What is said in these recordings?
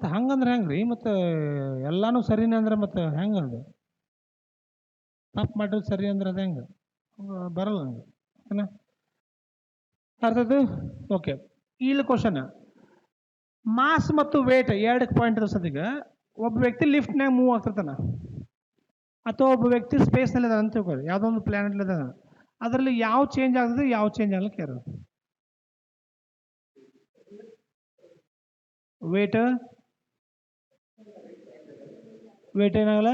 ಮತ್ತು ಹಂಗಂದ್ರೆ ಹೆಂಗೆ ರೀ ಮತ್ತು ಎಲ್ಲಾನು ಸರಿನೇ ಅಂದ್ರೆ ಮತ್ತು ಹೆಂಗೆ ಅದು ತಪ್ಪು ಮಾಡೋದು ಸರಿ ಅಂದ್ರೆ ಅದು ಹೆಂಗೆ ಬರಲ್ಲ ಹಂಗೆ ಓಕೆನಾ ಅರ್ಥದ್ದು ಓಕೆ ಇಲ್ಲಿ ಕ್ವಶನ್ ಮಾಸ್ ಮತ್ತು ವೇಟ್ ಎರಡು ಪಾಯಿಂಟ್ ಸದ್ಯಗ ಒಬ್ಬ ವ್ಯಕ್ತಿ ಲಿಫ್ಟ್ನಾಗ ಮೂವ್ ಆಗ್ತಿರ್ತಾನ ಅಥವಾ ಒಬ್ಬ ವ್ಯಕ್ತಿ ಸ್ಪೇಸ್ನಲ್ಲಿ ಇದಾನೆ ಅಂತ ತಿಳ್ಕೊಳ್ಳಿ ಯಾವುದೋ ಒಂದು ಪ್ಲಾನೆಟ್ ಇದಾನೆ ಅದರಲ್ಲಿ ಯಾವ ಚೇಂಜ್ ಆಗ್ತದೆ ಯಾವ ಚೇಂಜ್ ಆಗ್ಲಿಕ್ಕೆ ಇರೋದು ವೇಟ್ ವೇಟ್ ಏನಾಗಲ್ಲ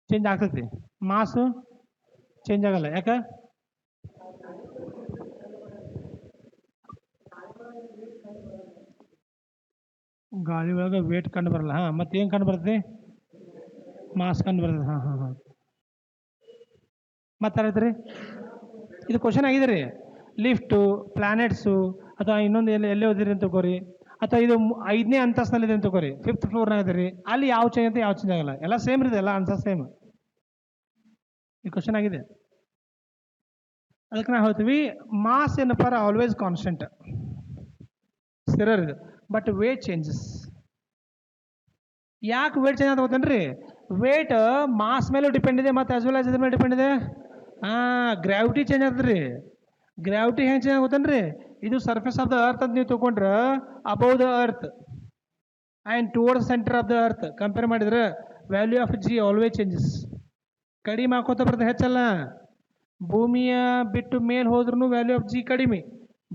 ಚೇಂಜ್ ಆಗ್ತೈತಿ ಮಾಸು ಚೇಂಜ್ ಆಗಲ್ಲ ಯಾಕೆ ಗಾಳಿ ಒಳಗೆ ವೇಟ್ ಕಂಡು ಬರಲ್ಲ ಹಾಂ ಮತ್ತೇನು ಕಂಡು ಬರ್ತದೆ ಮಾಸ್ ಕಂಡು ಬರ್ತದೆ ಹಾಂ ಹಾಂ ಹಾಂ ಮಾತಾಡಿದ್ರಿ ಇದು ಕ್ವಶನ್ ಆಗಿದೆ ರೀ ಲಿಫ್ಟು ಪ್ಲಾನೆಟ್ಸು ಅಥವಾ ಇನ್ನೊಂದು ಎಲ್ಲೇ ಓದಿರಿ ಅಂತ ತಗೋರಿ ಅಥವಾ ಇದು 5ನೇ ಅಂತಸ್ತಿನಲ್ಲಿದೆ ಅಂತ ತಗೋರಿ 5th ಫ್ಲೋರ್ನಾಗ ಇದೀರಿ ಅಲ್ಲಿ ಯಾವ ಚೇಂಜ್ ಅಂತ ಯಾವ ಚೇಂಜ್ ಆಗಲ್ಲ ಎಲ್ಲ ಸೇಮ್ ಇದೆ ಎಲ್ಲ ಆನ್ಸರ್ ಸೇಮ್ ಈ ಕ್ವಶನ್ ಆಗಿದೆ ಅದಕ್ಕೆ ನಾವು ಹೇಳ್ತೀವಿ ಮಾಸ್ ಏನಪ್ಪ ಆಲ್ವೇಸ್ ಕಾನ್ಸ್ಟೆಂಟ್ ಸ್ಥಿರ ಇದೆ ಬಟ್ ವೇಟ್ ಚೇಂಜಸ್ ಯಾಕೆ ವೇಟ್ ಚೇಂಜ್ ಅಂತ ಗೊತ್ತೇನ್ರಿ ವೇಟ್ ಮಾಸ್ ಮೇಲೂ ಡಿಪೆಂಡ್ ಇದೆ ಮತ್ತು ಆಸ್ ವೆಲ್ ಆಸ್ ಇದ್ರ ಮೇಲೆ ಡಿಪೆಂಡ್ ಇದೆ ಗ್ರಾವಿಟಿ ಚೇಂಜ್ ಆಗ್ತದೆ ರೀ ಗ್ರಾವಿಟಿ ಹೆಂಗೆ ಚೇಂಜ್ ಆಗುತ್ತೇನ್ರಿ ಇದು ಸರ್ಫೇಸ್ ಆಫ್ ದ ಅರ್ತ್ ಅಂತ ನೀವು ತೊಗೊಂಡ್ರೆ above the earth and towards centre of the earth compare ಮಾಡಿದ್ರೆ value of G always changes ಕಡಿಮೆ ಹಾಕೋತ ಬರ್ತದೆ ಹೆಚ್ಚಲ್ಲ ಭೂಮಿಯ ಬಿಟ್ಟು ಮೇಲೆ ಹೋದ್ರೂ ವ್ಯಾಲ್ಯೂ ಆಫ್ ಜಿ ಕಡಿಮೆ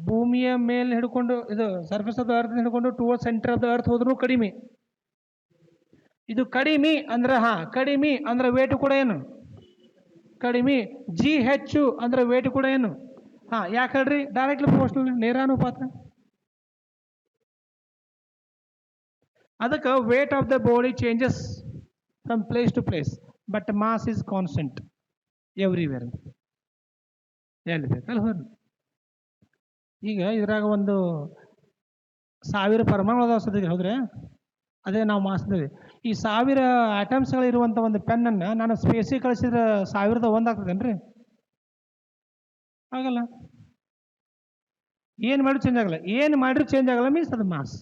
ಭೂಮಿಯ ಮೇಲೆ ಹಿಡ್ಕೊಂಡು ಇದು ಸರ್ಫೇಸ್ ಆಫ್ ದ ಅರ್ತ್ ಹಿಡ್ಕೊಂಡು towards centre of the earth ಹೋದ್ರೂ ಕಡಿಮೆ ಇದು ಕಡಿಮೆ ಅಂದ್ರೆ ಹಾಂ ಕಡಿಮೆ ಅಂದ್ರೆ ವೇಟ್ ಕೂಡ ಏನು ಕಡಿಮೆ ಜಿ ಹೆಚ್ಚು ಅಂದ್ರೆ ವೇಟ್ ಕೂಡ ಏನು ಹಾಂ ಯಾಕೆ ಹೇಳ್ರಿ ಡೈರೆಕ್ಟ್ಲಿ ಪ್ರಪೋರ್ಷನಲ್ ನೇರಾನುಪಾತ ಅದಕ್ಕೆ weight of the body changes from place to place but mass is constant everywhere ಎಲ್ಲಿ ಬೇಕಲ್ಲ ಹೋರಿ ಈಗ ಇದ್ರಾಗ ಒಂದು 1000 ಪರಮಾಣು ಅದಾವ ಸದ್ಯ ಹೌದ್ರೆ ಅದೇ ನಾವು ಮಾಸ್ತೀವಿ ಈ 1000 ಆಟಮ್ಸ್ಗಳಿರುವಂಥ ಒಂದು ಪೆನ್ನನ್ನು ನಾನು ಸ್ಪೇಸಿಗೆ ಕಳಿಸಿದ್ರೆ 1001 ಆಗ್ತದೇನ್ರಿ ಆಗಲ್ಲ ಏನು ಮಾಡಿದ್ರು ಚೇಂಜ್ ಆಗಲ್ಲ ಏನು ಮಾಡಿದ್ರು ಚೇಂಜ್ ಆಗಲ್ಲ ಮೀನ್ಸ್ ಅದು ಮಾಸ್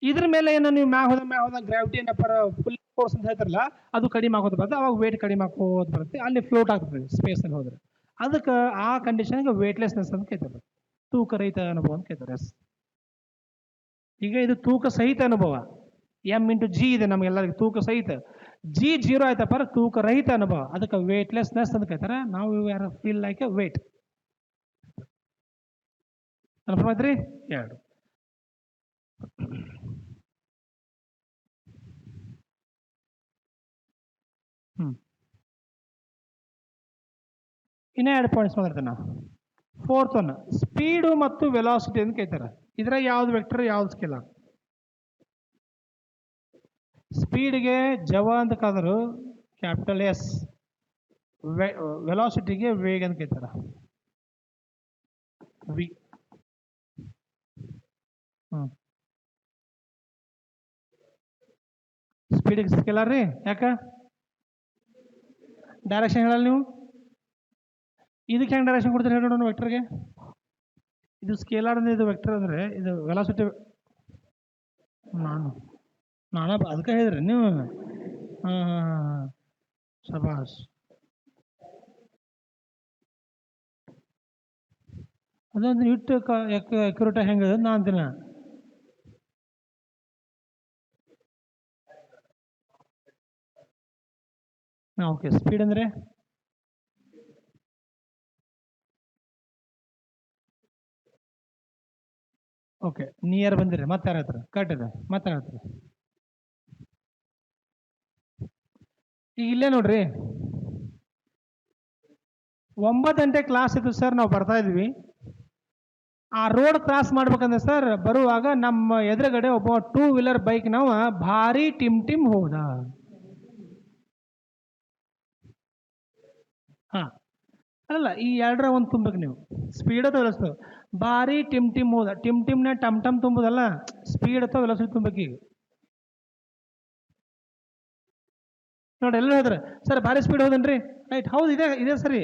ಇದ್ರ ಮೇಲೆ ಏನು ನೀವು ಮ್ಯಾಗ ಹೋದ ಗ್ರಾವಿಟಿ ಏನಪ್ಪ ಫುಲ್ ಫೋರ್ಸ್ ಅಂತ ಹೇಳ್ತಾರಲ್ಲ ಅದು ಕಡಿಮೆ ಆಗೋದು ಬರುತ್ತೆ ಅವಾಗ ವೇಟ್ ಕಡಿಮೆ ಹಾಕೋದು ಬರುತ್ತೆ ಅಲ್ಲಿ ಫ್ಲೋಟ್ ಆಗ್ತದೆ ಸ್ಪೇಸಲ್ಲಿ ಹೋದ್ರೆ ಅದಕ್ಕೆ ಆ ಕಂಡೀಷನ್ಗೆ ವೇಟ್ಲೆಸ್ನೆಸ್ ಅಂತ ಕೇಳ್ತಾರೆ ತೂಕ ರಹಿತ ಅನುಭವ ಅಂತ ಕೇಳ್ತಾರೆ ಎಸ್ ಈಗ ಇದು ತೂಕ ಸಹಿತ ಅನುಭವ M×G ಇದೆ ನಮಗೆಲ್ಲರಿಗೂ ತೂಕ ಸಹಿತ G 0 ಆಯ್ತಪ್ಪ ತೂಕ ರಹಿತ ಅನುಭವ ಅದಕ್ಕೆ ವೇಟ್ಲೆಸ್ನೆಸ್ ಅಂತ ಕೇಳ್ತಾರೆ ನಾವು ಯಾರು ಫೀಲ್ ಲೈಕ್ ಎ ವೇಟ್ ಅನ್ರಿ 2 ಇನ್ನೂ 2 ಪಾಯಿಂಟ್ಸ್ ಮಾತಾಡ್ತೇನೆ ನಾವು 4th ಒನ್ ಸ್ಪೀಡು ಮತ್ತು ವೆಲಾಸಿಟಿ ಅಂತ ಕೇಳ್ತಾರೆ ಇದ್ರ ಯಾವ್ದು ವೆಕ್ಟರ್ ಯಾವ್ದು ಸ್ಕೇಲಾರ್ ಸ್ಪೀಡ್ಗೆ ಜವ ಅಂತ ಕಾದರು ಕ್ಯಾಪಿಟಲ್ ಎಸ್ ವೆಲಾಸಿಟಿಗೆ ವೇಗ ಅಂತ ಕೇಳ್ತಾರೆ ವಿ ಸ್ಪೀಡಿಗೆ ಸ್ಕೇಲಾರ್ ರೀ ಯಾಕ ಡೈರೆಕ್ಷನ್ ಹೇಳಲ್ಲ ನೀವು ಇದಕ್ಕೆ ಹೆಂಗೆ ಡೈರೆಕ್ಷನ್ ಕೊಡ್ತೀರಿ ಹೇಳೋಣ ವೆಕ್ಟರ್ಗೆ ಇದು ಸ್ಕೇಲಾರ್ ಅಂದ್ರೆ ಇದು ವೆಕ್ಟರ್ ಅಂದರೆ ಇದು ವೆಲಾಸಿಟಿ ನಾನು ಅದಕ್ಕೆ ಹೇಳಿದ್ರಿ ನೀವು ಹಾಂ ಶಬಾಷ್ ಅದೊಂದು ಇಟ್ಟು ಅಕ್ಯುರೇಟ್ ಹೆಂಗೆ ನಾ ಅಂತೀನಿ ಓಕೆ ಸ್ಪೀಡ್ ಅಂದರೆ ಓಕೆ ನಿಯರ್ ಬಂದಿರಿ ಮತ್ತೆ ಯಾರ ಹತ್ರ ಕರೆಕ್ಟ್ ಇದೆ ಮತ್ತೆ ಯಾರ ಹತ್ರ ಈಗ ಇಲ್ಲೇ ನೋಡ್ರಿ 9 ಗಂಟೆ ಕ್ಲಾಸ್ ಇತ್ತು ಸರ್ ನಾವು ಬರ್ತಾ ಇದ್ವಿ ಆ ರೋಡ್ ಕ್ರಾಸ್ ಮಾಡ್ಬೇಕಂದ್ರೆ ಸರ್ ಬರುವಾಗ ನಮ್ಮ ಎದುರುಗಡೆ ಒಬ್ಬ 2 ವೀಲರ್ ಬೈಕ್ ನಾವು ಭಾರಿ ಟಿಮ್ ಹೋದ ಹಾಂ ಅಲ್ಲ ಈ 2ರ ಒಂದು ತುಂಬಕ್ಕೆ ನೀವು ಸ್ಪೀಡ್ ಅಥವಾ ವೆಲಾಸಿಟಿ ಭಾರಿ ಟಿಮ್ ಹೋದ ಟಿಮ್ನ ಟಮ್ ತುಂಬೋದಲ್ಲ ಸ್ಪೀಡ್ ಅಥವಾ ವೆಲಾಸಿಟಿ ತುಂಬಕ್ಕೆ ಈಗ ನೋಡಿ ಎಲ್ಲ ಹೇಳಿದ್ರೆ ಸರ್ ಭಾರಿ ಸ್ಪೀಡ್ ಹೋದನ್ರಿ ರೈಟ್ ಹೌದು ಇದೆ ಸರಿ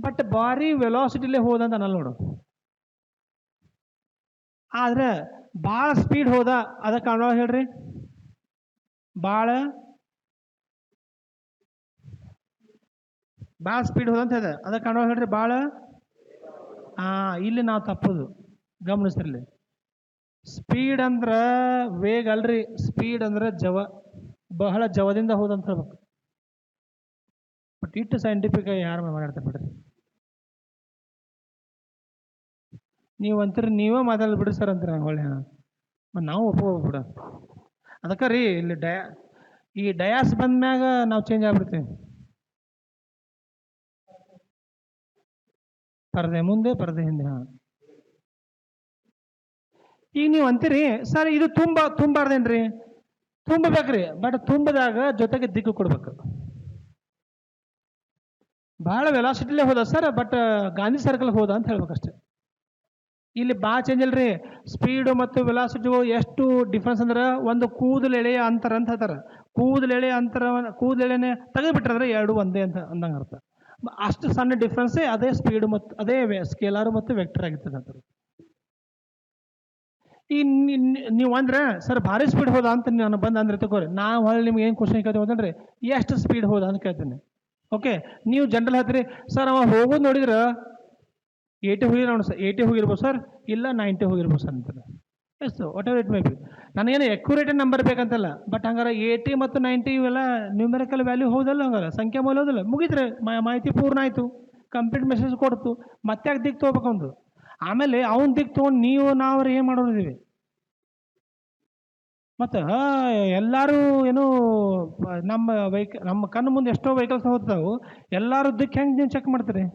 ಬಟ್ ಭಾರಿ ವೆಲಾಸಿಟಿಲೇ ಹೋದಂತ ಅನ್ನಲ್ಲ ನೋಡು ಆದ್ರೆ ಭಾಳ ಸ್ಪೀಡ್ ಹೋದ ಅದಕ್ಕೆ ಕಾರಣ ಹೇಳ್ರಿ. ಭಾಳ ಭಾಳ ಸ್ಪೀಡ್ ಹೋದ ಅಂತ ಹೇಳ್ದೆ ಅದಕ್ಕೆ ಕಾರಣ ಹೇಳ್ರಿ. ಭಾಳ ಇಲ್ಲಿ ನಾವು ತಪ್ಪುದು ಗಮನಿಸ್ತಿರ್ಲಿ. ಸ್ಪೀಡ್ ಅಂದ್ರ ವೇಗ ಅಲ್ರಿ, ಸ್ಪೀಡ್ ಅಂದ್ರ ಜವ, ಬಹಳ ಜವದಿಂದ ಹೋದಂತ ಹೇಳ್ಬೇಕು. ಬಟ್ ಇಟ್ಟು ಸೈಂಟಿಫಿಕ್ ಯಾರು ಮಾತಾಡ್ತಾರೆ ಬಿಡ್ರಿ. ನೀವು ಅಂತೀರಿ ನೀವೇ ಮಾತಾಡ್ ಬಿಡ್ರಿ ಸರ್ ಅಂತೀರಿ ನಂಗೆ ಹೊಳ್ಳಿ. ನಾವು ಒಪ್ಕೋಬಿಡ ಅದಕ್ಕೆ ರೀ ಇಲ್ಲಿ ಈ ಡಯಾಸ್ ಬಂದ್ಮ್ಯಾಗ ನಾವು ಚೇಂಜ್ ಆಗ್ಬಿಡ್ತೀವಿ. ಪರದೆ ಮುಂದೆ ಪರದೆ ಹಿಂದೆ. ಈಗ ನೀವು ಅಂತೀರಿ ಸರ್ ಇದು ತುಂಬಾರ್ದೇನ್ರಿ? ತುಂಬಬೇಕ್ರಿ, ಬಟ್ ತುಂಬದಾಗ ಜೊತೆಗೆ ದಿಕ್ಕು ಕೊಡ್ಬೇಕು. ಬಹಳ ವೆಲಾಸಿಟಿಲೇ ಹೋದ ಸರ್, ಬಟ್ ಗಾಂಧಿ ಸರ್ಕಲ್ ಹೋದ ಅಂತ ಹೇಳ್ಬೇಕಷ್ಟೆ. ಇಲ್ಲಿ ಭಾಳ ಚೇಂಜ್ ಅಲ್ರಿ. ಸ್ಪೀಡು ಮತ್ತು ವೆಲಾಸಿಟಿ ಎಷ್ಟು ಡಿಫ್ರೆನ್ಸ್ ಅಂದ್ರೆ ಒಂದು ಕೂದಲೆಳೆಯ ಅಂತರ ಅಂತ ಹೇಳ್ತಾರೆ. ಕೂದಲೆಳೆಯ ಅಂತರ, ಕೂದಲೆಳೆನೆ ತೆಗೆದುಬಿಟ್ರೆ ಎರಡು ಒಂದೇ ಅಂತ ಅಂದಂಗೆ ಅರ್ಥ. ಅಷ್ಟು ಸಣ್ಣ ಡಿಫ್ರೆನ್ಸೇ ಅದೇ ಸ್ಪೀಡ್ ಮತ್ತು ಅದೇ ಸ್ಕೇಲಾರು ಮತ್ತು ವೆಕ್ಟರ್ ಆಗಿರ್ತದೆ ಅಂತಾರೆ. ಈ ನೀವು ಅಂದ್ರೆ ಸರ್ ಭಾರಿ ಸ್ಪೀಡ್ ಹೋದ ಅಂತ ನಾನು ಬಂದು ಅಂದ್ರೆ ತಗೋರಿ, ನಾವು ಹೊಳ್ಳಿ ನಿಮ್ಗೆ ಏನು ಕ್ವಶನ್ ಕೇಳ್ತೀವಿ ಅಂತಂದ್ರೆ ಎಷ್ಟು ಸ್ಪೀಡ್ ಹೋದ ಅಂತ ಕೇಳ್ತೀನಿ. ಓಕೆ, ನೀವು ಜನರಲ್ ಹೇಳ್ತೀರಿ ಸರ್ ಅವ ಹೋಗೋದು ನೋಡಿದ್ರೆ 80 ಹೋಗಿರೋ ಸರ್, 80 ಹೋಗಿರ್ಬೋದು ಸರ್, ಇಲ್ಲ 90 ಹೋಗಿರ್ಬೋದು ಸರ್ ಅಂತಾರೆ. Yes whatever it may be. ನನಗೇನು ಅಕ್ಯುರೇಟ್ ನಂಬರ್ ಬೇಕಂತಲ್ಲ, ಬಟ್ ಹಂಗಾರೆ 80 ಮತ್ತು 90 ಇವೆಲ್ಲ ನ್ಯೂಮೆರಿಕಲ್ ವ್ಯಾಲ್ಯೂ ಹೋದಲ್ಲ, ಹಂಗಾರೆ ಸಂಖ್ಯೆ ಮೌಲ್ಯ ಹೋದಲ್ಲ, ಮುಗಿದ್ರೆ ಮಾಹಿತಿ ಪೂರ್ಣ ಆಯಿತು, ಕಂಪ್ಲೀಟ್ ಮೆಸೇಜ್ ಕೊಡ್ತು. ಮತ್ತೆ ಯಾಕೆ ದಿಕ್ಕು ತೊಗೋಬೇಕು ಒಂದು? ಆಮೇಲೆ ಅವ್ನು ದಿಕ್ಕು ತೊಗೊಂಡು ನಾವು ಏನು ಮಾಡೋದಿದ್ದೀವಿ? ಮತ್ತು ಎಲ್ಲರೂ ಏನು ನಮ್ಮ ಕಣ್ಣು ಮುಂದೆ ಎಷ್ಟೋ ವೆಹಿಕಲ್ಸ್ ಹೋಗ್ತಾವೆ, ಎಲ್ಲರೂ ದಿಕ್ಕು ಹೆಂಗೆ ನೀವು ಚೆಕ್ ಮಾಡ್ತೀರಿ?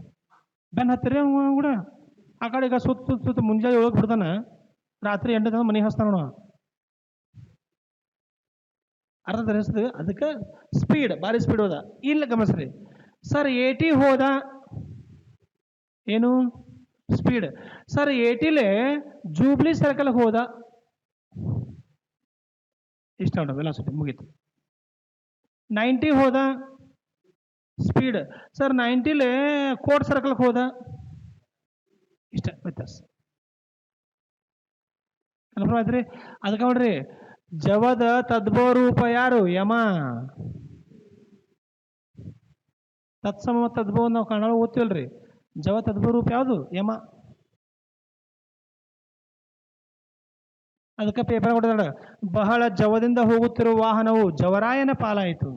ಬೆನ್ ಹತ್ತಿರಿ ಕೂಡ ಆ ಕಡೆ ಈಗ ಸುತ್ತ ಮುಂಜಾನೆ ಒಳಗೆ ಬಿಡ್ತಾನೆ, ರಾತ್ರಿ 8 ತನಕ ಮನೆಗೆ ಹಸ್ತಾನ. ಅರ್ಧ ಧರಿಸ್ತದೆ. ಅದಕ್ಕೆ ಸ್ಪೀಡ್ ಭಾರಿ ಸ್ಪೀಡ್ ಹೋದ. ಇಲ್ಲ ಗಮನಿಸ್ರಿ ಸರ್, 80 ಹೋದ ಏನು ಸ್ಪೀಡ್ ಸರ್, 80ಲೇ ಜೂಬ್ಲಿ ಸರ್ಕಲ್ ಹೋದ, ಇಷ್ಟ ಉಂಟು ವೆಲಾಸಿಟಿ ಮುಗೀತು. 90 ಹೋದ ಸ್ಪೀಡ್ ಸರ್, 90ಲೇ ಕೋರ್ಟ್ ಸರ್ಕಲ್ಗೆ ಹೋದ, ಇಷ್ಟ ವ್ಯತ್ಯಾಸ. ಕನ್ಫರ್ಮ್ ಆಯ್ತು ರೀ. ಅದಕ್ಕೆ ನೋಡ್ರಿ, ಜವದ ತದ್ಭವ ರೂಪ ಯಾರು? ಯಮ. ತತ್ಸಮ ತದ್ಭವ ನಾವು ಕನ್ನಡ ಓದ್ತೀವಲ್ರಿ, ಜವ ತದ್ಭವ ರೂಪ ಯಾವುದು? ಯಮ. ಅದಕ್ಕೆ ಪೇಪರ್ ಕೊಡ್ತಾಡ, ಬಹಳ ಜವದಿಂದ ಹೋಗುತ್ತಿರುವ ವಾಹನವು ಜವರಾಯನ ಪಾಲಾಯಿತು.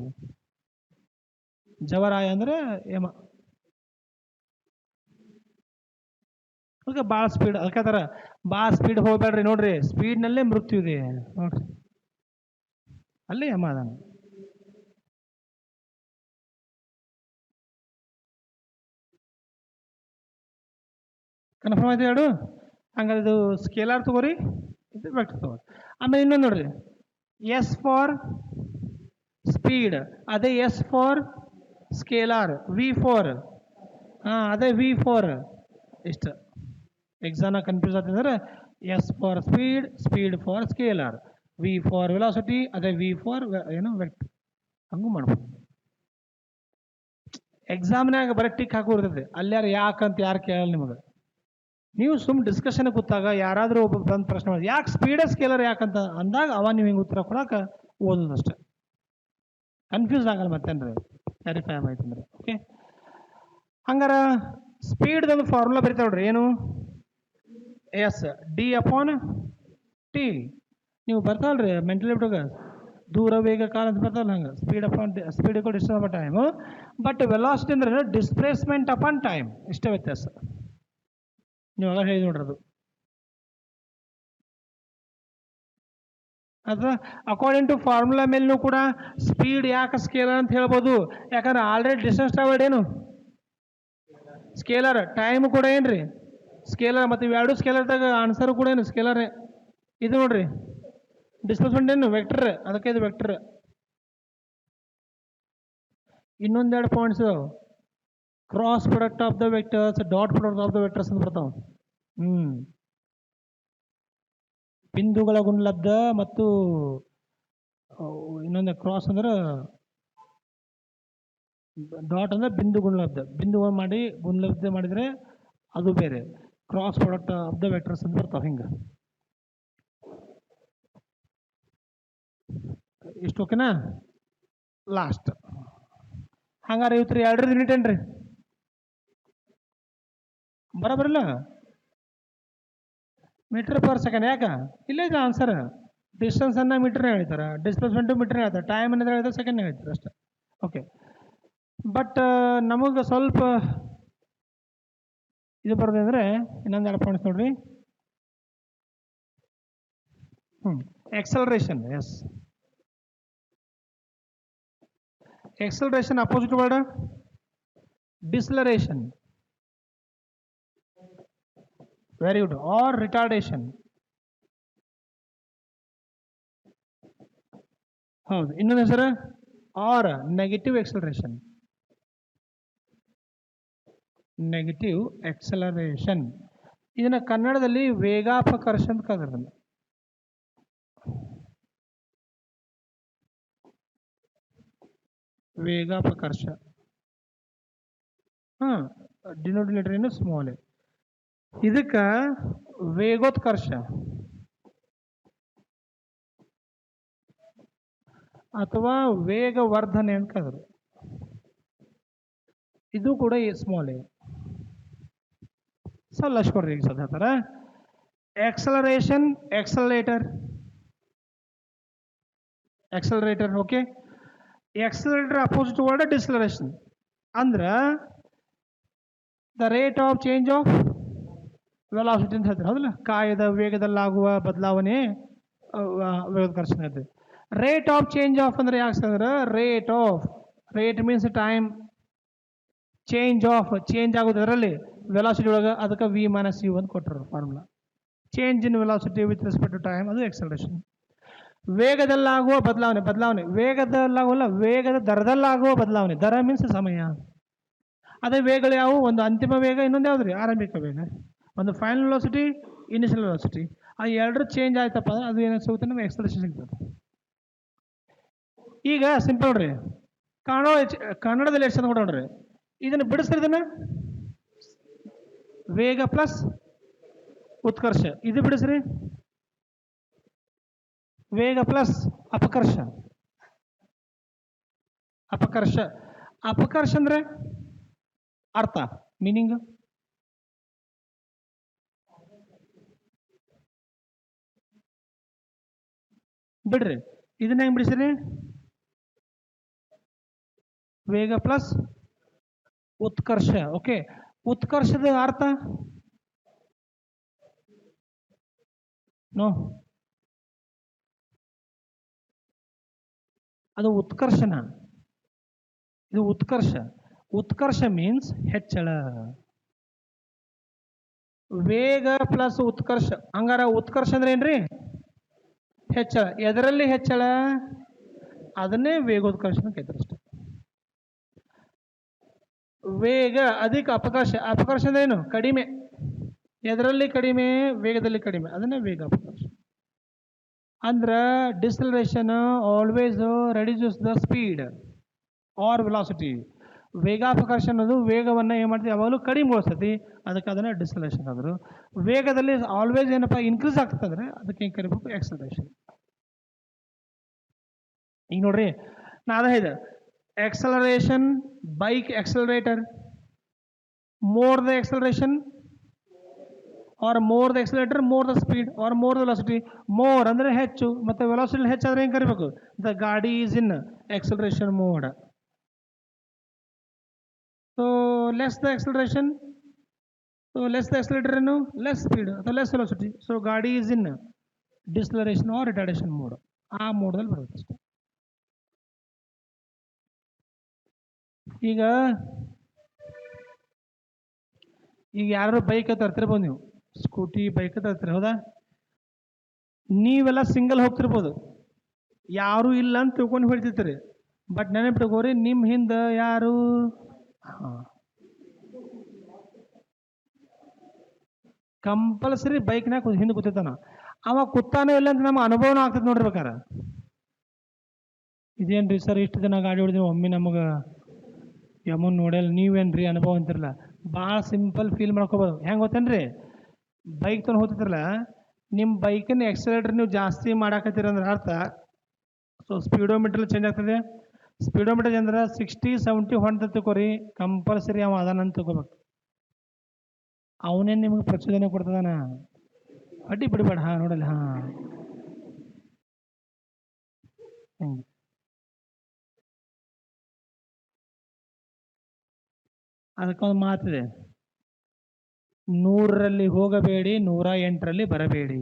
ಜವರಾಯ ಅಂದ್ರೆ ಯಮ. ಅದಕ್ಕೆ ಭಾಳ ಸ್ಪೀಡ್, ಅದಕ್ಕೆ ಥರ ಭಾಳ ಸ್ಪೀಡ್ ಹೋಗ್ಬೇಡ್ರಿ. ನೋಡ್ರಿ, ಸ್ಪೀಡ್ನಲ್ಲೇ ಮೃತ್ಯು ಇದೆ ನೋಡ್ರಿ, ಅಲ್ಲೇ ಯಮ ಅದಾನ. ಕನ್ಫರ್ಮ್ ಆಯ್ತು ಎರಡು. ಹಂಗಾರೆ ಇದು ಸ್ಕೇಲಾರ್ ತಗೋರಿ, ಇದು ವೆಕ್ಟರ್ ತಗೋರಿ. ಆಮೇಲೆ ಇನ್ನೊಂದು ನೋಡ್ರಿ, ಎಸ್ ಫಾರ್ ಸ್ಪೀಡ್, ಅದೇ ಎಸ್ ಫಾರ್ ಸ್ಕೇಲಾರ್, V4 ಅದೇ V4 ಇಷ್ಟ. ಎಕ್ಸಾಮ್ನಾಗ ಕನ್ಫ್ಯೂಸ್ ಆಗ್ತಂದ್ರೆ S for speed, speed for scalar, V for velocity, ಅದೇ V ಫಾರ್ ಏನು ವೆಕ್ಟರ್. ಹಂಗೂ ಮಾಡ್ಬೋದು. ಎಕ್ಸಾಮ್ನಾಗ ಬರೀ ಟಿಕ್ ಹಾಕೋರ್ತದೆ, ಅಲ್ಲಾರು ಯಾಕಂತ ಯಾರು ಕೇಳಲ್ಲ ನಿಮಗೆ. ನೀವು ಸುಮ್ ಡಿಸ್ಕಷನ್ ಕೂತಾಗ ಯಾರಾದರೂ ಒಬ್ಬ ಬಂದು ಪ್ರಶ್ನೆ ಮಾಡಿ ಯಾಕೆ ಸ್ಪೀಡ ಸ್ಕೇಲರ್ ಯಾಕಂತ ಅಂದಾಗ ಅವ ನೀವು ಹಿಂಗೆ ಉತ್ತರ ಕೊಡೋಕೆ ಓದೋದಷ್ಟೆ, ಕನ್ಫ್ಯೂಸ್ ಆಗಲ್ಲ ಮತ್ತೇನ್ರಿ, ಕ್ಲಾರಿಫೈ ಆಯ್ತು ಅಂದ್ರೆ. ಓಕೆ, ಹಂಗಾರ ಸ್ಪೀಡ್ದೊಂದು ಫಾರ್ಮುಲಾ ಬರೀತಾವೆ ನೋಡ್ರಿ, ಏನು? S D/T. ನೀವು ಬರ್ತಾವಲ್ರಿ ಮೆಂಟಲ್ ಬಿಟ್ಟಾಗ, ದೂರ ವೇಗ ಕಾಲ ಅಂತ ಬರ್ತಾವಲ್ಲ, ಹಂಗೆ speed distance upon time. But velocity ಅಂದ್ರೆ ಡಿಸ್ಪ್ಲೇಸ್ಮೆಂಟ್ ಅಪಾನ್ ಟೈಮ್, ಇಷ್ಟೇ ವ್ಯತ್ಯಾಸ. ನೀವು ಅವಾಗ ಹೇಳಿ ನೋಡ್ರಿ ಅದು ಅಕಾರ್ಡಿಂಗ್ ಟು ಫಾರ್ಮುಲಾ ಮೇಲೂ ಕೂಡ ಸ್ಪೀಡ್ ಯಾಕೆ ಸ್ಕೇಲರ್ ಅಂತ ಹೇಳ್ಬೋದು, ಯಾಕಂದ್ರೆ ಆಲ್ರೆಡಿ ಡಿಸ್ಟೆನ್ಸ್ ಟ್ರಾವಲ್ಡ್ ಏನು ಸ್ಕೇಲರ್, ಟೈಮ್ ಕೂಡ ಏನ್ರಿ ಸ್ಕೇಲರ್, ಮತ್ತು ಇವೆರಡು ಸ್ಕೇಲರ್ದಾಗ ಆನ್ಸರ್ ಕೂಡ ಏನು ಸ್ಕೇಲರೇ. ಇದು ನೋಡ್ರಿ ಡಿಸ್ಪ್ಲೇಸ್ಮೆಂಟ್ ಏನು ವೆಕ್ಟರ್, ಅದಕ್ಕೆ ಇದು ವೆಕ್ಟರ್. ಇನ್ನೊಂದೆರಡು ಪಾಯಿಂಟ್ಸ್ ಇದಾವೆ, cross product of the vectors, dot product of the vectors ಅಂತ ಬರ್ತಾವೆ. ಬಿಂದುಗಳ ಗುಣಲಬ್ಧ ಮತ್ತು ಇನ್ನೊಂದು ಕ್ರಾಸ್ ಅಂದ್ರೆ ಡಾಟ್ ಅಂದ್ರೆ ಬಿಂದು ಗುಣಲಬ್ಧ, ಬಿಂದುಗಳು ಮಾಡಿ ಗುಣಲಬ್ಧ ಮಾಡಿದರೆ ಅದು ಬೇರೆ. Cross product of the vectors ಅಂತ ಬರ್ತಾವೆ ಹಿಂಗೆ. ಇಷ್ಟು ಓಕೆನಾ ಲಾಸ್ಟ್ ಹಂಗಾರೆ ಇವತ್ತು 2 ಯೂನಿಟ್ ಏನ್ರಿ ಬರಬರಲ್ಲ ಮೀಟರ್ ಪರ್ ಸೆಕೆಂಡ್ ಯಾಕ ಇಲ್ಲ ಇದೆ ಆನ್ಸರ್ ಡಿಸ್ಟೆನ್ಸ್ ಅನ್ನ ಮೀಟರ್ ಹೇಳ್ತಾರೆ ಡಿಸ್ಪ್ಲೇಸ್ಮೆಂಟು ಮೀಟರ್ ಹೇಳ್ತಾರೆ ಟೈಮ್ ಅನ್ನೋದು ಹೇಳ್ತಾರೆ ಸೆಕೆಂಡ್ ಹೇಳ್ತಾರೆ ಅಷ್ಟೇ ಓಕೆ ಬಟ್ ನಮಗೆ ಸ್ವಲ್ಪ ಇದು ಬರೋದು ಅಂದರೆ ಇನ್ನೊಂದು 2 ಪಾಯಿಂಟ್ಸ್ ನೋಡ್ರಿ acceleration is acceleration opposite word deceleration very good or retardation ಹೌದು ಇನ್ನೊಂದು ಹೆಸರು or negative acceleration negative acceleration ಇದನ್ನ ಕನ್ನಡದಲ್ಲಿ ವೇಗಾಪಕರ್ಷ ಅಂತ ಕರೆದ್ರು ವೇಗಾಪಕರ್ಷ ಡಿನೋಮಿನೇಟರ್ ಏನು ಸ್ಮಾಲ್ ಇದಕ್ಕೆ ವೇಗೋತ್ಕರ್ಷ ಅಥವಾ ವೇಗವರ್ಧನೆ ಅಂತ ಕರೆದ್ರು ಇದು ಕೂಡ ಸ್ಮಾಲ್ ಸೊ ಲಶ್ಕೊಡ್ರಿ ಈಗ ಸದ್ಯ ಥರ acceleration accelerator okay accelerator opposite word deceleration ಅಂದ್ರೆ the rate of change of velocity ಅಂತ ಹೇಳ್ತಾರೆ ಹೌದಲ್ಲ ಕಾಯದ ವೇಗದಲ್ಲಾಗುವ ಬದಲಾವಣೆ ವೇಗೋತ್ಕರ್ಷಣ ಇದೆ ರೇಟ್ ಆಫ್ ಚೇಂಜ್ ಆಫ್ ಅಂದ್ರೆ ಯಾಕೆ ರೇಟ್ ಮೀನ್ಸ್ ಟೈಮ್ ಚೇಂಜ್ ಆಗೋದು ಅದರಲ್ಲಿ ವೆಲಾಸಿಟಿ ಒಳಗೆ ಅದಕ್ಕೆ ವಿ ಮೈನಸ್ ಯು ಅಂತ ಕೊಟ್ಟರು formula change in velocity with respect to time ಅದು ಎಕ್ಸಲರೇಷನ್ ವೇಗದಲ್ಲಾಗುವ ಬದಲಾವಣೆ ವೇಗದ ದರದಲ್ಲಾಗುವ ಬದಲಾವಣೆ ದರ ಮೀನ್ಸ್ ಸಮಯ ಅದೇ ವೇಗಗಳು ಯಾವುವು ಒಂದು ಅಂತಿಮ ವೇಗ ಇನ್ನೊಂದು ಯಾವ್ದು ರೀ ಆರಂಭಿಕ ವೇಗ ಒಂದು ಫೈನಲ್ ವೆಲಾಸಿಟಿ ಇನಿಷಿಯಲ್ ವೆಲಾಸಿಟಿ ಆ ಎರಡರೂ ಚೇಂಜ್ ಆಯ್ತಪ್ಪ ಅಂದ್ರೆ ಅದು ಏನಾಗ ಸಿಗುತ್ತೆ ನಮಗೆ ಎಕ್ಸಲರೇಷನ್ ಸಿಗ್ತದೆ ಈಗ ಸಿಂಪಲ್ ನೋಡ್ರಿ ಕನ್ನಡದಲ್ಲಿ ಎಷ್ಟು ಚಂದ ನೋಡ್ರಿ ಇದನ್ನು ಬಿಡಿಸ್ರಿ ಇದನ್ನ ವೇಗ ಪ್ಲಸ್ ಉತ್ಕರ್ಷ ಇದು ಬಿಡಿಸ್ರಿ ವೇಗ ಪ್ಲಸ್ ಅಪಕರ್ಷ ಅಂದ್ರೆ ಅರ್ಥ ಮೀನಿಂಗ್ ಬಿಡ್ರಿ ಇದನ್ನ ಹೆಂಗ್ ಬಿಡಿಸ್ರಿ ವೇಗ ಪ್ಲಸ್ ಉತ್ಕರ್ಷ ಓಕೆ ಉತ್ಕರ್ಷದ ಅರ್ಥ ನೋ ಅದು ಉತ್ಕರ್ಷಣ ಇದು ಉತ್ಕರ್ಷ ಮೀನ್ಸ್ ಹೆಚ್ಚಳ ವೇಗ ಪ್ಲಸ್ ಉತ್ಕರ್ಷ ಹಂಗಾರ ಉತ್ಕರ್ಷ ಅಂದ್ರೆ ಏನ್ರಿ ಹೆಚ್ಚಳ ಎದರಲ್ಲಿ ಹೆಚ್ಚಳ ಅದನ್ನೇ ವೇಗೋತ್ಕರ್ಷ ಅಂತ ಕರೀತಾರೆ ಅಷ್ಟೆ ವೇಗ ಅಧಿಕ ಅಪಕರ್ಷ ಅಂದ್ರೆ ಏನು ಕಡಿಮೆ ಎದರಲ್ಲಿ ಕಡಿಮೆ ವೇಗದಲ್ಲಿ ಕಡಿಮೆ ಅದನ್ನೇ ವೇಗ ಅಪಕರ್ಷ ಅಂದ್ರೆ deceleration always reduces the speed or velocity ವೇಗಾಪಕರ್ಷ ಅನ್ನೋದು ವೇಗವನ್ನು ಏನು ಮಾಡ್ತೀವಿ ಯಾವಾಗಲೂ ಕಡಿಮೆಗೊಳಿಸ್ತೈತಿ ಅದಕ್ಕೆ ಅದನ್ನು ಡಿಸ್ಲರೇಷನ್ ಆದರು ವೇಗದಲ್ಲಿ ಆಲ್ವೇಸ್ ಏನಪ್ಪ ಇನ್ಕ್ರೀಸ್ ಆಗ್ತದಂದ್ರೆ ಅದಕ್ಕೆ ಹೆಂಗೆ ಕರಿಬೇಕು ಎಕ್ಸಲರೇಷನ್ ಈಗ ನೋಡ್ರಿ ನಾ ಅದ ಹೇಳಿದೆ acceleration bike accelerator more the acceleration or more the accelerator more the speed or more the velocity more ಅಂದರೆ ಹೆಚ್ಚು ಮತ್ತು ವೆಲಾಸಿಟಿ ಹೆಚ್ಚಾದ್ರೆ ಏನು ಕರಿಬೇಕು ದ ಗಾಡಿ is in acceleration mode so less the acceleration so less the accelerator ಏನು less speed ಅಥವಾ less velocity so ಗಾಡಿ is in deceleration or retardation mode ಆ ಮೋಡ್ದಲ್ಲಿ ಬರುತ್ತೆ ಅಷ್ಟೇ ಈಗ ಯಾರು ಬೈಕ್ ತರ್ತಿರ್ಬೋದು ನೀವು ಸ್ಕೂಟಿ ಬೈಕ್ ತರ್ತೀರಿ ಹೌದಾ ನೀವೆಲ್ಲ ಸಿಂಗಲ್ ಹೋಗ್ತಿರ್ಬೋದು ಯಾರು ಇಲ್ಲ ಅಂತ ತಿಳ್ಕೊಂಡು ಹೇಳ್ತಿರ್ತೀರಿ ಬಟ್ ನೆನಪಿಟ್ಕೋರಿ ನಿಮ್ಮ ಹಿಂದೆ ಯಾರು ಕಂಪಲ್ಸರಿ ಬೈಕ್ನಾಗ ಹಿಂದೆ ಕೂತಿರ್ತಾನ ಅವ ಕೂತಾನೋ ಇಲ್ಲ ಅಂತ ನಮ್ಮ ಅನುಭವನೂ ಆಗ್ತದೆ ನೋಡಿರ್ಬೇಕಾರ ಇದೇನ್ರಿ ಸರ್ ಇಷ್ಟು ದಿನ ಗಾಡಿ ಹೊಡೆದ್ವಿ ಒಮ್ಮೆ ನಮಗೆ ಯಮನ್ ನೋಡ್ಯಲ್ಲ ನೀವೇನ್ರಿ ಅನುಭವ ಅಂತಿರಲ್ಲ ಭಾಳ ಸಿಂಪಲ್ ಫೀಲ್ ಮಾಡ್ಕೋಬೋದು ಹೆಂಗೆ ಗೊತ್ತೇನ್ರಿ ಬೈಕ್ ತೊಗೊಂಡು ಹೋಗ್ತಿದ್ರಲ್ಲ ನಿಮ್ಮ ಬೈಕನ್ನ ಎಕ್ಸಲೇಟರ್ ನೀವು ಜಾಸ್ತಿ ಮಾಡಾಕತ್ತೀರ ಅಂದ್ರೆ ಅರ್ಥ ಸೊ ಸ್ಪೀಡೋಮೀಟರ್ ಚೇಂಜ್ ಆಗ್ತದೆ. ಸ್ಪೀಡೋಮೀಟರ್ ಅಂದ್ರೆ 60-70 ಹೊಂಟ ತಿಳ್ಕೊರಿ, ಕಂಪಲ್ಸರಿ ಅವ ಅದಾನಂತ ತಿಳ್ಕೊಬೇಕು. ಅವನೇನು ನಿಮ್ಗೆ ಪ್ರಚೋದನೆ ಕೊಡ್ತದಾನ, ಅಡ್ಡಿ ಬಿಡಬೇಡ. ಹಾಂ ನೋಡಲ್ಲ, ಹಾಂ ಹಿಂಗೆ. ಅದಕ್ಕೊಂದು ಮಾತಿದೆ, 100ರಲ್ಲಿ ಹೋಗಬೇಡಿ, 108ರಲ್ಲಿ ಬರಬೇಡಿ.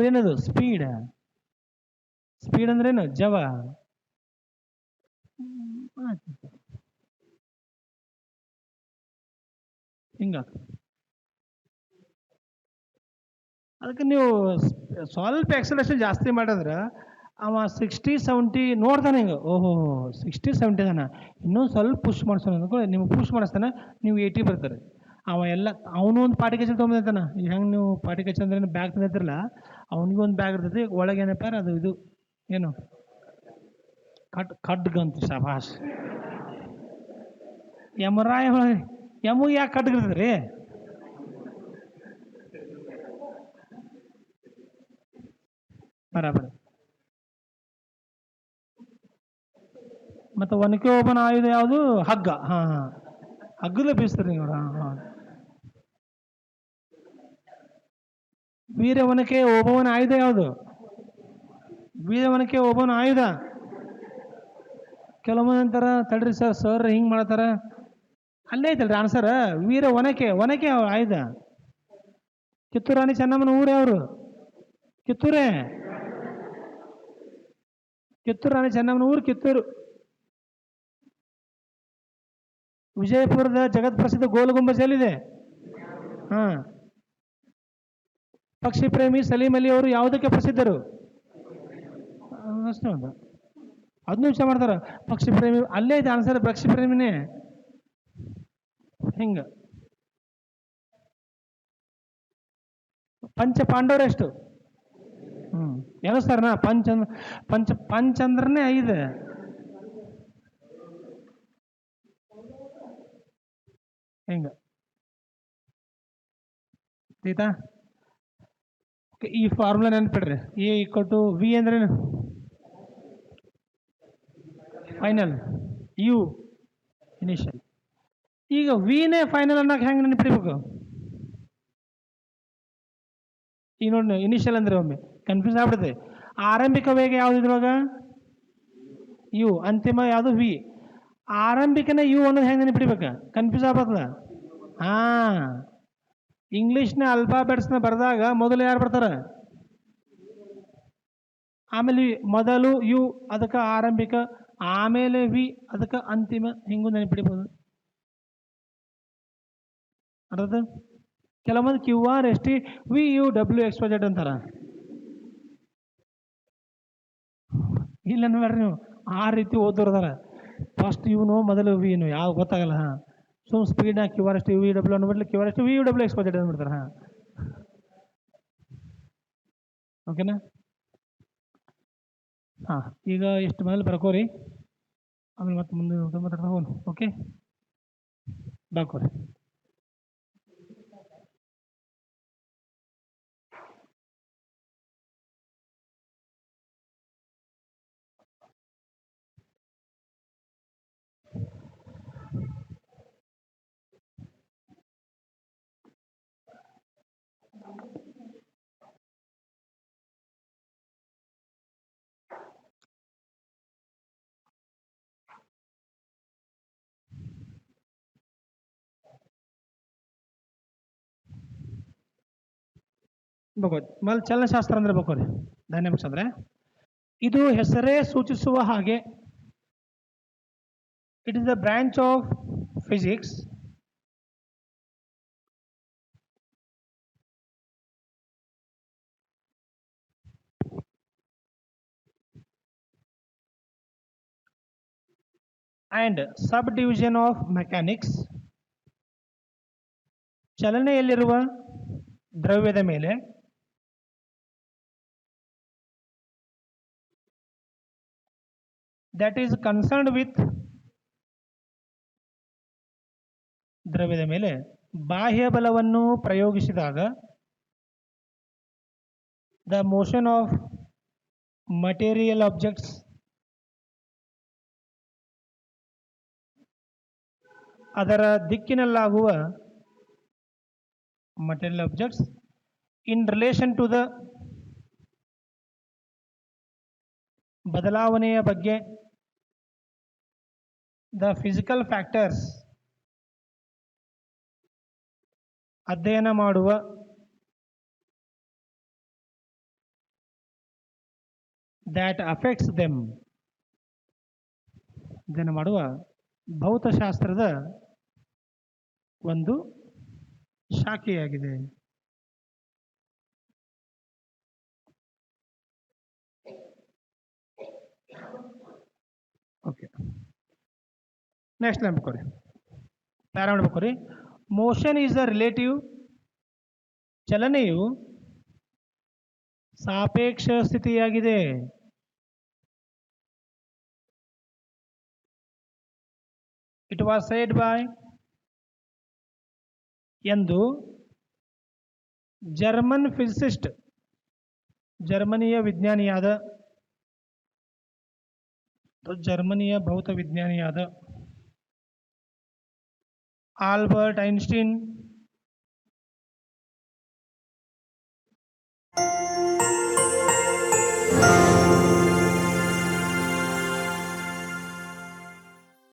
ಏನದು ಸ್ಪೀಡ್. ಸ್ಪೀಡ್ ಅಂದ್ರೇನು ಜವ. ಹಿಂಗ ಅದಕ್ಕೆ ನೀವು ಸ್ವಲ್ಪ ಎಕ್ಸಲೇಷನ್ ಜಾಸ್ತಿ ಮಾಡಿದ್ರೆ ಅವ 60-70 ನೋಡ್ತಾನೆ ಹಿಂಗೆ, ಓಹೋ 60-70 ಅದಾನ, ಇನ್ನೂ ಸ್ವಲ್ಪ ಪುಷ್ ಮಾಡಿಸೋಣ ಅಂದ್ಕೊಳ್ಳಿ, ನಿಮ್ಗೆ ಪುಷ್ ಮಾಡಿಸ್ತಾನೆ, ನೀವು 80 ಬರ್ತಾರೆ. ಅವ ಎಲ್ಲ ಅವನು ಒಂದು ಪಾಟಿ ಕಚ್ಚಲ್ ತೊಗೊಂಬಂದಿರ್ತಾನೆ. ಈಗ ಹೆಂಗೆ ನೀವು ಪಾಟಿ ಕಚ್ಚ ಅಂದ್ರೆ ಬ್ಯಾಗ್ ತಂದಿರ್ತಿರಲ್ಲ, ಅವನಿಗೂ ಒಂದು ಬ್ಯಾಗ್ ಇರ್ತೈತಿ, ಒಳಗೆ ಏನಪ್ಪ ಅದು ಇದು ಏನು ಖಡ್ಗಂತ. ಶಭಾಷ್. ಯಮರಾಯ ಯಮಗೆ ಯಾಕೆ ಖಡ್ಗಿರ್ತದೆ ರೀ? ಬರಾಬರ್. ಮತ್ತು ಒನಕೆ ಒಬ್ಬನ ಆಯುಧ ಯಾವುದು? ಹಗ್ಗ. ಹಾಂ ಹಾಂ, ಹಗ್ಗದ ಬೀಸ್ತಾರೆ ನೀವು. ಹಾಂ ಹಾಂ. ವೀರ ಒನಕೆ ಓಬವ್ವನ ಆಯುಧ ಯಾವುದು? ವೀರ ಒನಕೆ ಓಬವ್ವನ ಆಯುಧ. ಕೆಲವೊಂದು ಅಂತಾರ ತಡ್ರಿ ಸರ್ ಹಿಂಗೆ ಮಾಡ್ತಾರ, ಅಲ್ಲೇ ಐತಲ್ರಿ ಆನ್ಸರ್. ವೀರ ಒನಕೆ ಆಯುಧ. ಕಿತ್ತೂರು ರಾಣಿ ಚೆನ್ನಮ್ಮನ ಊರು ಯಾವರು? ಕಿತ್ತೂರೇ. ಕಿತ್ತೂರು ರಾಣಿ ಚೆನ್ನಮ್ಮನ ಊರು ಕಿತ್ತೂರು. ವಿಜಯಪುರದ ಜಗತ್ ಪ್ರಸಿದ್ಧ ಗೋಲ್ ಗುಂಬಜ್ ಎಲ್ಲಿದೆ? ಹಾಂ. ಪಕ್ಷಿ ಪ್ರೇಮಿ ಸಲೀಂ ಅಲಿ ಅವರು ಯಾವುದಕ್ಕೆ ಪ್ರಸಿದ್ಧರು? ಅಷ್ಟೇ ಒಂದು 10 ನಿಮಿಷ ಮಾಡ್ತಾರ. ಪಕ್ಷಿ ಪ್ರೇಮಿ ಅಲ್ಲೇ ಇದೆ ಆನ್ಸರ್, ಪಕ್ಷಿ ಪ್ರೇಮಿನೇ. ಹಿಂಗ ಪಂಚ ಪಾಂಡವರು ಎಷ್ಟು? ಏನು ಸರ್ ನಾ ಪಂಚಂದ್ರನೇ 5. ಹಿಂಗ ಆಯ್ತಾ? ಈ ಫಾರ್ಮುಲಾ ನೆನ್ಪಿಡ್ರಿ. A = V ಅಂದ್ರೇನು? ಫೈನಲ್. U initial. ಈಗ ವಿನೇ ಫೈನಲ್ ಅನ್ನೋಕೆ ಹೆಂಗೆ ನೆನಪಿಡ್ಬೇಕು? ಈಗ ನೋಡಿ, ಇನಿಷಿಯಲ್ ಅಂದ್ರೆ ಒಮ್ಮೆ ಕನ್ಫ್ಯೂಸ್ ಆಗ್ಬಿಡುತ್ತೆ. ಆರಂಭಿಕ ವೇಗ ಯಾವ್ದು ಇದ್ರೊಳಗ? ಯು. ಅಂತಿಮ ಯಾವುದು? ವಿ. ಆರಂಭಿಕನ ಯು ಅನ್ನೋದು ಹೆಂಗೆ ನೆನಪಿಡ್ಬೇಕು? ಕನ್ಫ್ಯೂಸ್ ಆಗ್ಬಾರ್ದ. ಹಾಂ, ಇಂಗ್ಲೀಷ್ನ ಅಲ್ಫಾಬೆಟ್ಸ್ನ ಬರೆದಾಗ ಮೊದಲು ಯಾರು ಬರ್ತಾರ? ಆಮೇಲೆ ಮೊದಲು ಯು ಅದಕ್ಕೆ ಆರಂಭಿಕ, ಆಮೇಲೆ ವಿ ಅದಕ್ಕೆ ಅಂತಿಮ, ಹಿಂಗೂ ನೆನಪಿಡ್ಬೋದು. ಅರ್ಧ ಕೆಲವೊಂದು QR ST VUWXYZ ಅಂತಾರ. ಇಲ್ಲ ನೋಡ್ರಿ, ನೀವು ಆ ರೀತಿ ಓದೋರ್ದಾರ. ಫಸ್ಟ್ ಇವನು ಮೊದಲು ವಿನು ಯಾವ ಗೊತ್ತಾಗಲ್ಲ. ಹಾಂ, ಸ್ಪೀಡ್ನ QR ST VW ಅಂದ್ಬಿಟ್ಲೆ QR ST VUWXYZ ಅಂದ್ಬಿಡ್ತಾರೆ. ಹಾಂ, ಓಕೆನಾ? ಹಾಂ, ಈಗ ಎಷ್ಟು ಮೊದಲು ಬರ್ಕೋರಿ, ಆಮೇಲೆ ಮತ್ತೆ ಮುಂದೆ ಮಾತಾಡ್ತಾ ಹೋಗೋಣ. ಓಕೆ, ಬರ್ಕೋರಿ. ಬಗೋದು ಮೊದಲು ಚಲನಶಾಸ್ತ್ರ ಅಂದ್ರೆ ಬಕೋರಿ. ಡೈನಾಮಿಕ್ಸ್ ಅಂದ್ರೆ ಇದು ಹೆಸರೇ ಸೂಚಿಸುವ ಹಾಗೆ, it is the branch of physics and subdivision of mechanics. ಚಲನೆಯಲ್ಲಿರುವ ದ್ರವ್ಯದ ಮೇಲೆ that is concerned with ದ್ರವ್ಯದ ಮೇಲೆ ಬಾಹ್ಯ ಬಲವನ್ನು ಪ್ರಯೋಗಿಸಿದಾಗ the motion of material objects ಅದರ ದಿಕ್ಕಿನಲ್ಲಾಗುವ material objects in relation to the ಬದಲಾವಣೆಯ ಬಗ್ಗೆ ದ ಫಿಸಿಕಲ್ ಫ್ಯಾಕ್ಟರ್ಸ್ ಅಧ್ಯಯನ ಮಾಡುವ ದ್ಯಾಟ್ ಅಫೆಕ್ಟ್ಸ್ ದೆಮ್ ಅಧ್ಯಯನ ಮಾಡುವ ಭೌತಶಾಸ್ತ್ರದ ಒಂದು ಶಾಖೆಯಾಗಿದೆ. ಓಕೆ, ನೆಕ್ಸ್ಟ್ ನೆನ್ಕೋರಿ, ಪ್ಯಾರಾ ಮಾಡ್ಬೇಕ್ರಿ. ಮೋಷನ್ ಈಸ್ ಅ ರಿಲೇಟಿವ್, ಚಲನೆಯು ಸಾಪೇಕ್ಷ ಸ್ಥಿತಿಯಾಗಿದೆ. ಇಟ್ ವಾಸ್ ಸೈಡ್ ಬೈ ಎಂದು ಜರ್ಮನ್ ಫಿಸಿಸಿಸ್ಟ್, ಜರ್ಮನಿಯ ವಿಜ್ಞಾನಿಯಾದ ಜರ್ಮನಿಯ ಭೌತ ವಿಜ್ಞಾನಿಯಾದ ಆಲ್ಬರ್ಟ್ ಐನ್ಸ್ಟೀನ್